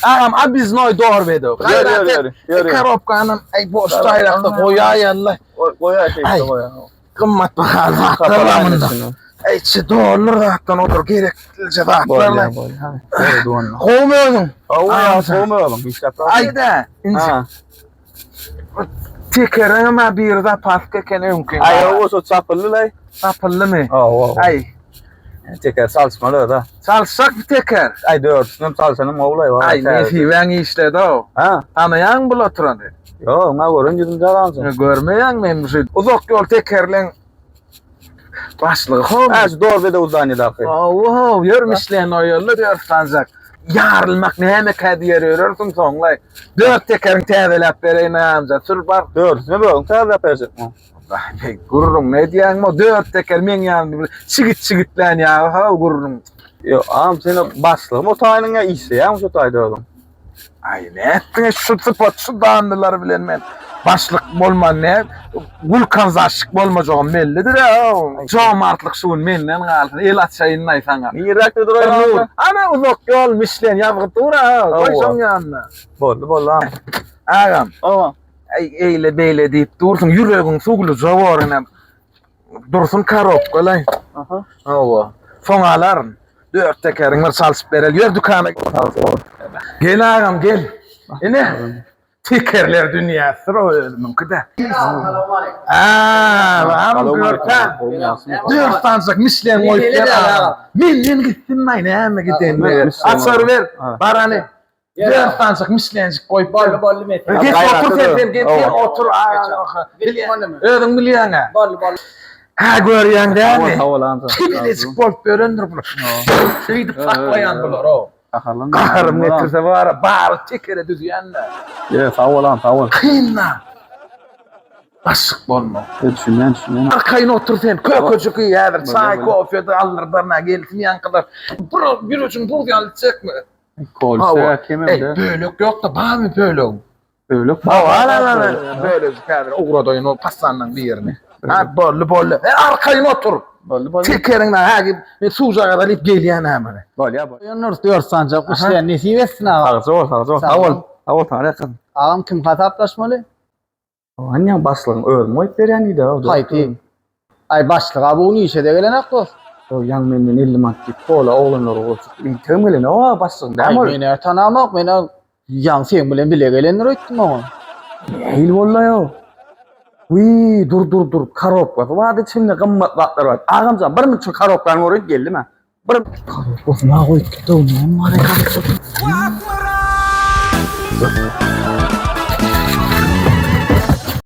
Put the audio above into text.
Ağam biz noy doğru bedo. Yürü. Karopkanın ay boş tayrakta koya yalla. Koya şey koya. Kımmat bakalım haklarımında. Ay çi doğulur rahattan otur gereklice haklarla. Kovmuyorsun. Kovmuyorum. Ayda. Tekerine ma bir de parka kene mümkün. Ay o so çapıllı lay. Sapıllı mı? Ay. Teker salsmalı da. Salsak bir teker. Ay dörtünüm salsanım oğlay var. Ay ne fiven işledi o. Tanıyan bul oturan. Yo ma görünce dalansın. Görmeyen men şu uzak yol tekerlen başlığı. Az doğru da uzanıyor da. Oh, yürümüşleyen o yollar diyorsansak. Yarılmak ne hemek hediye örürsün sonlay. Dört tekerin tevelep vereyim amca. Sür var. Dört ne bu? Tevelep verecek. Gururum ne diyen mo dört teker men yandı. Sigit ya ha gururum. Yo am seni başlığım o tayının ya iyisi ya şu tayda oğlum. Ay ne ettin şu spot şu dağındılar bilen men. Başlık bolman ne? Vulkan zaşık bolmacağım bellidir ya. Çoğumartlık şuun menden kaldı. El atşayın naysana. Yirakta durayım. Ana uzak yol mişlen yapıp dura. Koysan yanına. Bol lan. Ağam. Ay eyle beyle deyip dursun. Yüreğin sugulu zavarına. Dursun karop kolay. Ova. Fonaların. Dört tekerin var salsıp berel. Yer dükkanı. Gel ağam gel. Ne? Tekerler dünyası o ölümün kıda. Ağam görten. Dört tansak mislen koyup ağam. Millen gitsin mayne hemen gidin. Atsar ver. Barani. Dört tansak mislencik koyup. Bollu metre. Git otur sen. Git otur. Ödüm milyen ha. Bollu. Ha görüyen değil mi? Havalandı. Kibilecik bolt göründür bunu. Şeydi paklayan bular o. Kaharım getirse var. Bağır tekere düzüyenler. Evet havalan. Kıyınla. Basık bolma. Düşünen. Arkayına otur sen. Kökücük iyi yedir. Çay, kofi de alır darına gelsin yan kadar. Bir üçün bur yalıcak mı? Kolsa kemem de. Bölük yok da bağ mı bölük? Bölük. Bölük kadir. Uğradoyun o pastanın bir yerine. Ha bollu. Arkayına otur. Tekerinden ha gibi suza kadar ip geliyen hemen. Bol ya. Yanır diyor sancak işleyen nesi versin ağam. Hava tarihin. Ağam kim hataplaşmalı? Annem başlığın ölmeyip veren de. Haydi. Ay başlık abi onu işe de gelen aklı. O yan memnun 50 maddi kola oğlanlar olsun. İntemeli o başlığın. Ay beni tanımak beni yan sen bilen bile gelenler ettim ama. Değil vallahi ya. Uy dur karop var. Vade içinde gımmatlar var. Ağamcan bir müçün karoplarını oraya geldi mi? Bir karop ne koydu da onu var ya.